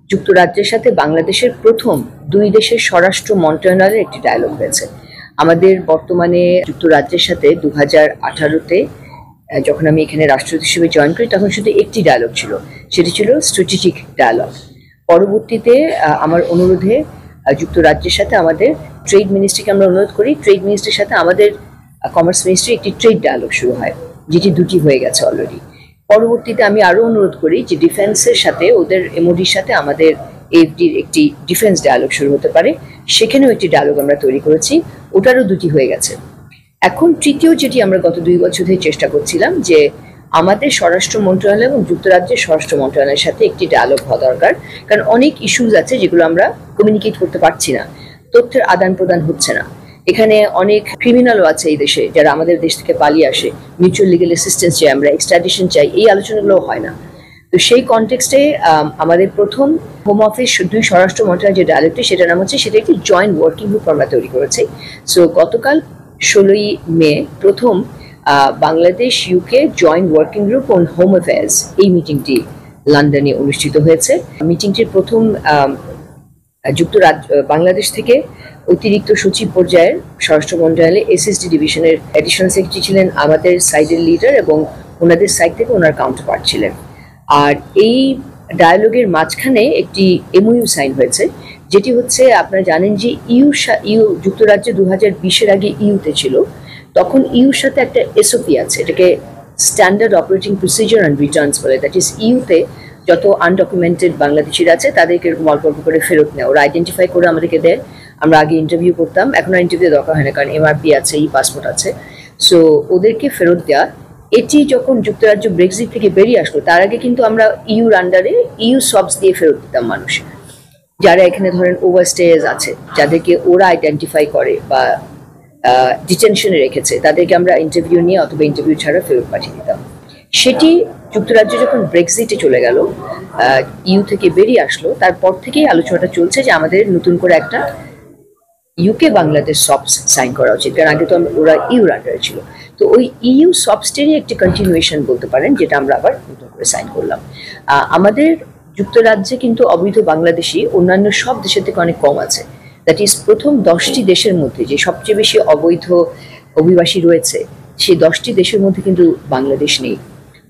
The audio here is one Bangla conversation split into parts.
যুক্তরাজ্যের সাথে বাংলাদেশের প্রথম দুই দেশের স্বরাষ্ট্র মন্ত্রণালয়ের একটি ডায়ালগ হয়েছে। আমাদের বর্তমানে যুক্তরাজ্যের সাথে 2018-তে যখন আমি এখানে রাষ্ট্রদূত হিসেবে জয়েন করি তখন শুধু একটি ডায়ালগ ছিল, সেটি ছিল স্ট্র্যাটেজিক ডায়ালগ। পরবর্তীতে আমার অনুরোধে যুক্তরাজ্যের সাথে আমাদের ট্রেড মিনিস্ট্রিকে আমরা অনুরোধ করি, ট্রেড মিনিস্ট্রির সাথে আমাদের কমার্স মিনিস্ট্রি একটি ট্রেড ডায়ালগ শুরু হয়, যেটি দুটি হয়ে গেছে অলরেডি। পরবর্তীতে আমি আরও অনুরোধ করি যে ডিফেন্সের সাথে ওদের এমওডির সাথে আমাদের এফডির একটি ডিফেন্স ডায়ালগ শুরু হতে পারে, সেখানেও একটি ডায়ালগ আমরা তৈরি করেছি, ওটারও দুটি হয়ে গেছে। এখন তৃতীয় যেটি আমরা গত 2 বছর ধরে চেষ্টা করছিলাম যে আমাদের স্বরাষ্ট্র মন্ত্রণালয় এবং যুক্তরাজ্যের স্বরাষ্ট্র মন্ত্রণালয়ের সাথে একটি ডায়ালগ হওয়া দরকার, কারণ অনেক ইস্যুজ আছে যেগুলো আমরা কমিউনিকেট করতে পারছি না, তথ্যের আদান প্রদান হচ্ছে না। এখানে অনেক ক্রিমিনালও আছে এই দেশে যারা আমাদের দেশ থেকে পালিয়ে আসে, মিউচুয়াল লিগ্যাল অ্যাসিস্ট্যান্স চাই, আমরা এক্সট্রাডিশন চাই, এই আলোচনাগুলোও হয় না। তো সেই কনটেক্সটে আমাদের প্রথম হোম অফিস দুই স্বরাষ্ট্র মন্ত্রণালয়ের যে ডায়ালগটি সেটার নাম হচ্ছে, সেটা একটি জয়েন্ট ওয়ার্কিং গ্রুপ আমরা তৈরি করেছি। সো গতকাল 16ই মে প্রথম Bangladesh UK joint working group on home affairs এই মিটিংটি লন্ডনে অনুষ্ঠিত হয়েছে। মিটিংটির প্রথম বাংলাদেশ থেকে অতিরিক্ত সচিব পর্যায়ের স্বরাষ্ট্র মন্ত্রণালয়ে এসএসডি ডিভিশনের অ্যাডিশনাল সেক্রেটারি ছিলেন আমাদের সাইডের লিডার, এবং ওনাদের সাইড থেকে ওনার কাউন্টারপার্ট ছিলেন। আর এই ডায়ালগের মাঝখানে একটি এমওইউ সাইন হয়েছে, যেটি হচ্ছে আপনারা জানেন যে ইউ যুক্তরাজ্য 2020-এর আগে ইউতে ছিল, তখন ইউর সাথে একটা এসওপি আছে, এটাকে standard operating procedure and Returns বলে। দ্যাট ইজ ইউতে যত আনডকুমেন্টেড বাংলাদেশিরা আছে তাদেরকে এরকম অল্প অল্প করে ফেরত নেয়, ওরা আইডেন্টিফাই করে আমাদেরকে দেয়। আমরা আগে ইন্টারভিউ করতাম, এখন আর ইন্টারভিউ দরকার হয় না, কারণ এমআরপি আছে, ই পাসপোর্ট আছে। সো ওদেরকে ফেরত দেওয়া, এটি যখন যুক্তরাজ্য ব্রেক্সিট থেকে বেরিয়ে আসলো তার আগে কিন্তু আমরা ইউর আন্ডারে ইউ সবস দিয়ে ফেরত দিতাম মানুষ, যারা এখানে ধরেন ওভারস্টেজ আছে, যাদেরকে ওরা আইডেন্টিফাই করে বা ডিটেনশনে রেখেছে, তাদেরকে আমরা ইন্টারভিউ নিয়ে অথবা ইন্টারভিউ ছাড়া ফেরত পাঠিয়ে দিতাম। সেটি যুক্তরাজ্য যখন ব্রেক্সিটে চলে গেল, ইউ থেকে বেরিয়ে আসলো, তারপর থেকেই আলোচনাটা চলছে যে আমাদের নতুন করে একটা ইউকে বাংলাদেশ সবস সাইন করা উচিত, কারণ আগে তো ওরা ইউর আন্ডারে ছিল। তো ওই ইউ সবসটেরই একটি কন্টিনিউয়েশন বলতে পারেন, যেটা আমরা আবার নতুন করে সাইন করলাম। আমাদের যুক্তরাজ্যে কিন্তু অবৈধ বাংলাদেশি অন্যান্য সব দেশের থেকে অনেক কম আছে। দ্যাট ইজ প্রথম 10টি দেশের মধ্যে যে সবচেয়ে বেশি অবৈধ অভিবাসী রয়েছে, সেই 10টি দেশের মধ্যে কিন্তু বাংলাদেশ নেই।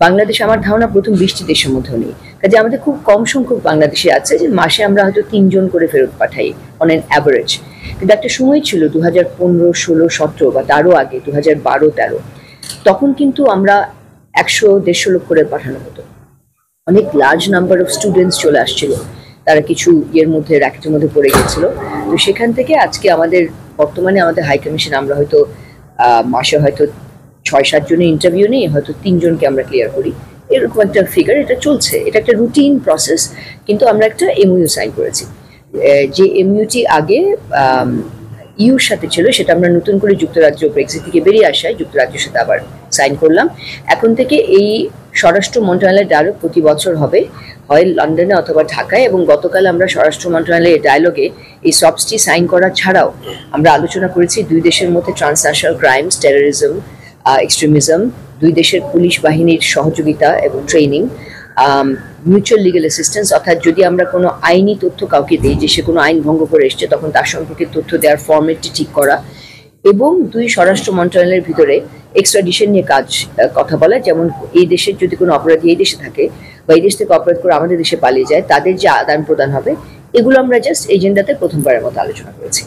বাংলাদেশ আমার ধারণা প্রথম 20টি দেশের মধ্যেও নেই। কাজে আমাদের খুব কম সংখ্যক বাংলাদেশি আছে, যে মাসে আমরা হয়তো 3 জন করে ফেরত পাঠাই অন অ্যান অ্যাভারেজ। কিন্তু একটা সময় ছিল 2015, 16, 17 বা তারও আগে 2012-13, তখন কিন্তু আমরা 100-150 লোক করে পাঠানো হতো। অনেক লার্জ নাম্বার অফ স্টুডেন্টস চলে আসছিল, তারা কিছু ইয়ের মধ্যে র্যাকেটের মধ্যে পড়ে গেছিল। তো সেখান থেকে আজকে বর্তমানে আমাদের হাই কমিশন আমরা হয়তো মাসে হয়তো 6-7 জনের ইন্টারভিউ নিয়ে হয়তো 3 জনকে আমরা ক্লিয়ার করি, এরকম একটা ফিগার। এটা চলছে, এটা একটা রুটিন প্রসেস। কিন্তু আমরা একটা এমইউ সাইন করেছি, যে এমইউটি আগে ইউর সাথে ছিল, সেটা আমরা নতুন করে যুক্তরাজ্য ব্রেক্সিট থেকে বেরিয়ে আসায় যুক্তরাজ্যের সাথে আবার সাইন করলাম। এখন থেকে এই স্বরাষ্ট্র মন্ত্রণালয়ের ডায়ালগ প্রতি বছর হবে, হয় লন্ডনে অথবা ঢাকায়। এবং গতকাল আমরা স্বরাষ্ট্র মন্ত্রণালয়ের ডায়ালগে এই সবসটি সাইন করা ছাড়াও আমরা আলোচনা করেছি দুই দেশের মধ্যে ট্রান্সন্যাশনাল ক্রাইমস, টেরোরিজম, এক্সট্রিমিজম, দুই দেশের পুলিশ বাহিনীর সহযোগিতা এবং ট্রেনিং, মিউচুয়াল লিগ্যাল অ্যাসিস্ট্যান্স, অর্থাৎ যদি আমরা কোনো আইনি তথ্য কাউকে দিই যে সে কোনো আইন ভঙ্গ করে এসছে, তখন তার সম্পর্কে তথ্য দেওয়ার ফর্মেটটি ঠিক করা, এবং দুই স্বরাষ্ট্র মন্ত্রণালয়ের ভিতরে এক্সট্রাডিশন নিয়ে কথা বলা। যেমন এই দেশের যদি কোনো অপরাধী এই দেশে থাকে বা এই দেশ থেকে অপরাধ করে আমাদের দেশে পালিয়ে যায়, তাদের যে আদান প্রদান হবে, এগুলো আমরা জাস্ট এজেন্ডাতে প্রথমবারের মতো আলোচনা করেছি।